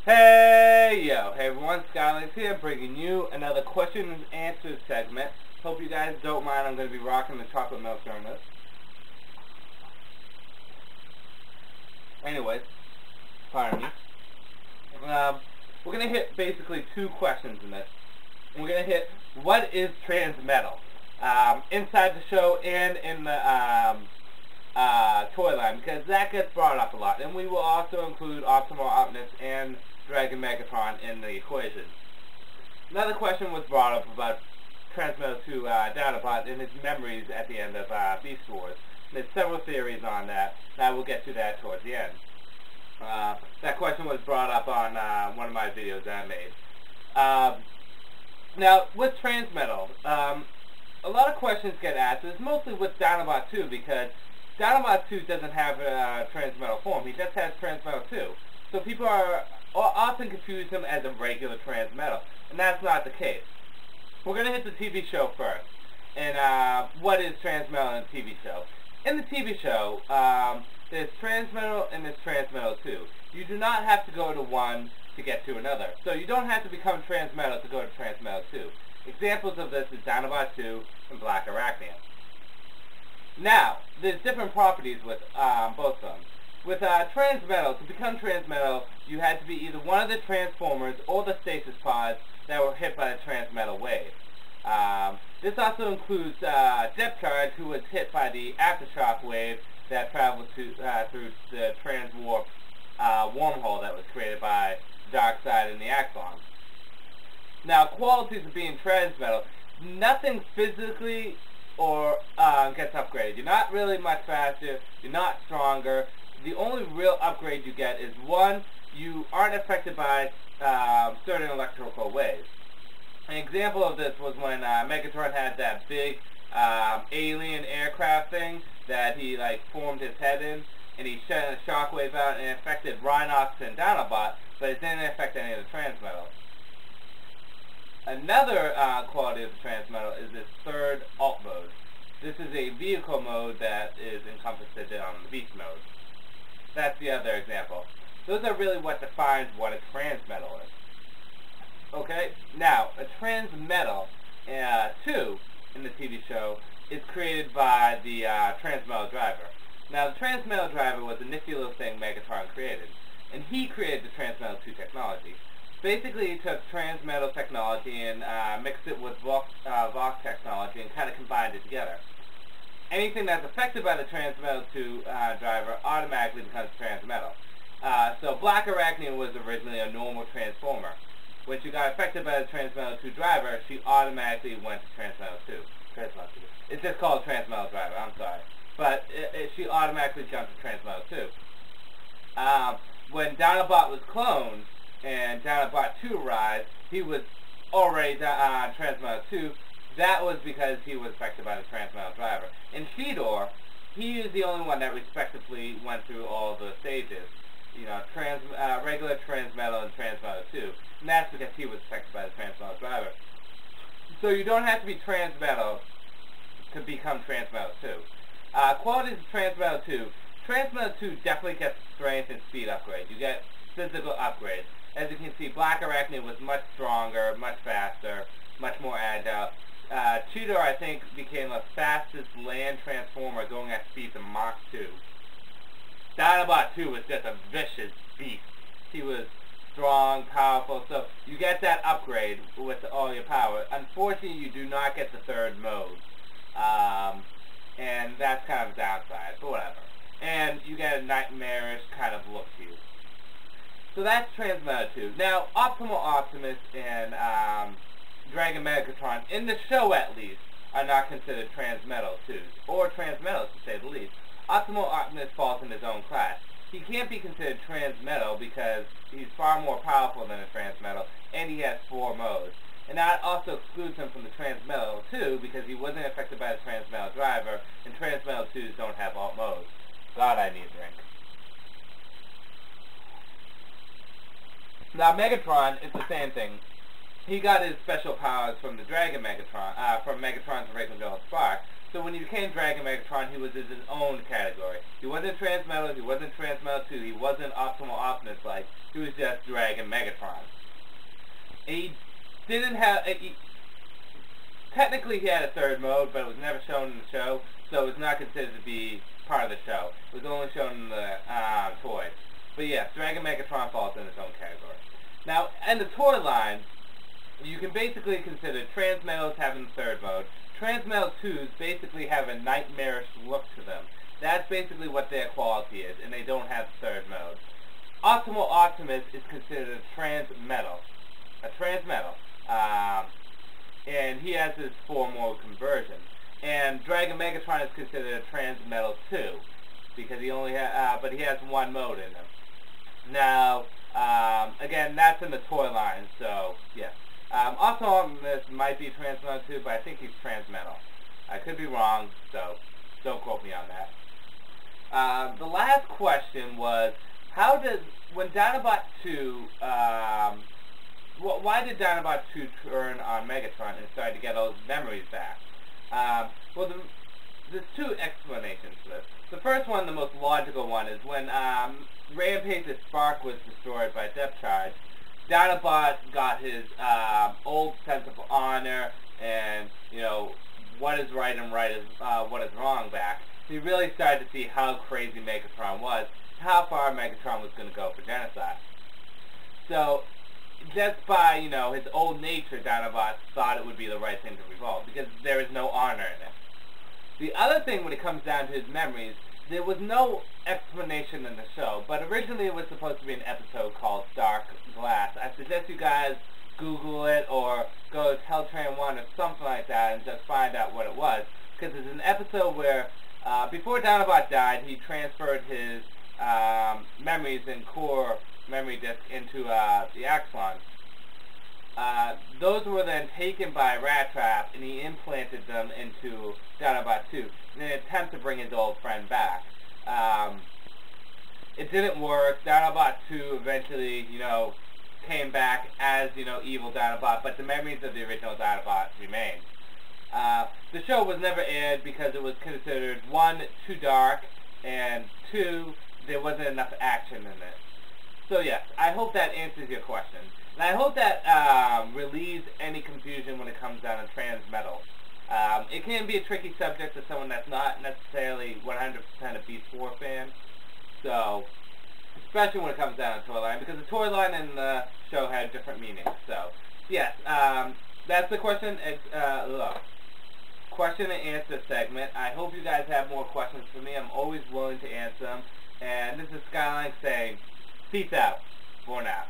Hey everyone, Skylights here, bringing you another question and answer segment. Hope you guys don't mind. I'm going to be rocking the chocolate milk during this. Anyways, pardon me. We're going to hit basically two questions in this. We're going to hit what is transmetal inside the show and in the toy line, because that gets brought up a lot. And we will also include Optimal Optimus and Dragon Megatron in the equation. Another question was brought up about transmetal to Dinobot and his memories at the end of Beast Wars. There's several theories on that, and I will get to that towards the end. That question was brought up on one of my videos that I made. Now, with transmetal, a lot of questions get asked. It's mostly with Dinobot 2, because Dinobot 2 doesn't have a transmetal form. He just has transmetal 2. So people are often confuse him as a regular transmetal, and that's not the case. We're going to hit the TV show first. And what is transmetal in the TV show? In the TV show, there's transmetal and there's transmetal 2. You do not have to go to one to get to another. So you don't have to become transmetal to go to transmetal 2. Examples of this is Dinobot 2 and Black Arachnia. Now, there's different properties with both of them. With transmetal, to become transmetal, you had to be either one of the transformers or the stasis pods that were hit by the transmetal wave. This also includes Depth Charge, who was hit by the aftershock wave that traveled through the transwarp wormhole that was created by Darkseid and the Axons. Now, qualities of being transmetal, nothing physically or gets upgraded. You're not really much faster, you're not stronger. The only real upgrade you get is, one, you aren't affected by certain electrical waves. An example of this was when Megatron had that big alien aircraft thing that he formed his head in, and he sent a shockwave out and it affected Rhinox and Dinobot, but it didn't affect any of the transmetal. Another quality of the transmetal is this third alt mode. This is a vehicle mode that is encompassed in the beast mode. That's the other example. Those are really what defines what a transmetal is. Okay, now a transmetal 2 in the TV show is created by the transmetal driver. Now the transmetal driver was a nifty little thing Megatron created, and he created the transmetal 2 technology. Basically, he took transmetal technology and mixed it with Vox technology and kind of combined it together. Anything that's affected by the transmetal 2 driver automatically becomes transmetal. So Black Arachnia was originally a normal transformer. When she got affected by the transmetal 2 driver, she automatically went to transmetal 2. It's just called transmetal driver, I'm sorry. But she automatically jumped to transmetal 2. When Dinobot was cloned, and Dinobot 2 arrived, he was already transmetal 2. That was because he was affected by the transmetal driver. In Fedor, he is the only one that respectively went through all the stages. You know, regular transmetal and transmetal 2. And that's because he was affected by the transmetal driver. So you don't have to be transmetal to become transmetal 2. Qualities of transmetal 2. Transmetal 2 definitely gets strength and speed upgrades. You get physical upgrades. As you can see, Black Arachnia was much stronger, much faster, much more agile. Cheetor, I think, became the fastest land transformer going at speeds of Mach 2. Dinobot 2 was just a vicious beast. He was strong, powerful, so you get that upgrade with all your power. Unfortunately, you do not get the third mode. And that's kind of a downside, but whatever. And you get a nightmarish kind of look to you. So that's transmetal 2. Now, Optimal Optimus and Dragon Megatron, in the show at least, are not considered transmetal 2s, or transmetals to say the least. Optimal Optimus falls in his own class. He can't be considered transmetal because he's far more powerful than a transmetal, and he has 4 modes. And that also excludes him from the transmetal 2 because he wasn't affected by the transmetal driver, and transmetal 2s don't have alt modes. God, I need a drink. Now Megatron is the same thing. He got his special powers from the Dragon Megatron, from Megatron's original Spark, So when he became Dragon Megatron, he was in his own category. He wasn't transmetal, he wasn't transmetal 2, he wasn't Optimal Optimus like, he was just Dragon Megatron. He didn't have, technically he had a third mode, but it was never shown in the show, so it's not considered to be part of the show. It was only shown in the toys. But yes, Dragon Megatron falls in its own category. Now, in the toy line, you can basically consider transmetals having the third mode. Transmetal 2s basically have a nightmarish look to them. That's basically what their quality is, and they don't have the third mode. Optimal Optimus is considered a transmetal. And he has his 4-mode conversion. And Dragon Megatron is considered a transmetal 2, because he only but he has one mode in him. Now, again, that's in the toy line, so yeah. Also, Optimus might be transmetal 2, but I think he's transmetal. I could be wrong, so don't quote me on that. The last question was, when Dinobot 2, why did Dinobot 2 turn on Megatron and start to get all his memories back? Well, there's two explanations for this. The first one, the most logical one, is when Rampage's spark was destroyed by Depth Charge, Dinobot got his old sense of honor and, what is right and what is wrong back. He really started to see how crazy Megatron was, how far Megatron was going to go for genocide. So, just by, his old nature, Dinobot thought it would be the right thing to revolt, because there is no honor in it. The other thing, when it comes down to his memories, there was no explanation in the show, but originally it was supposed to be an episode called Dark Glass. I suggest you guys Google it or go to Teltran 1 or something like that and just find out what it was, because it's an episode where before Dinobot died, he transferred his memories and core memory disk into the Axon. Those were then taken by Rat Trap, and he implanted them into Dinobot 2 in an attempt to bring his old friend back. It didn't work. Dinobot 2 eventually, came back as, evil Dinobot, but the memories of the original Dinobot remained. The show was never aired because it was considered, 1, too dark, and 2, there wasn't enough action in it. So yes, I hope that answers your question. And I hope that relieves any confusion when it comes down to transmetal. It can be a tricky subject to someone that's not necessarily 100% a Beast 4 fan. So, especially when it comes down to toy line, because the toy line and the show had different meanings. So, yes, that's the question and answer segment. I hope you guys have more questions for me. I'm always willing to answer them. And this is Skyline saying, peace out for now.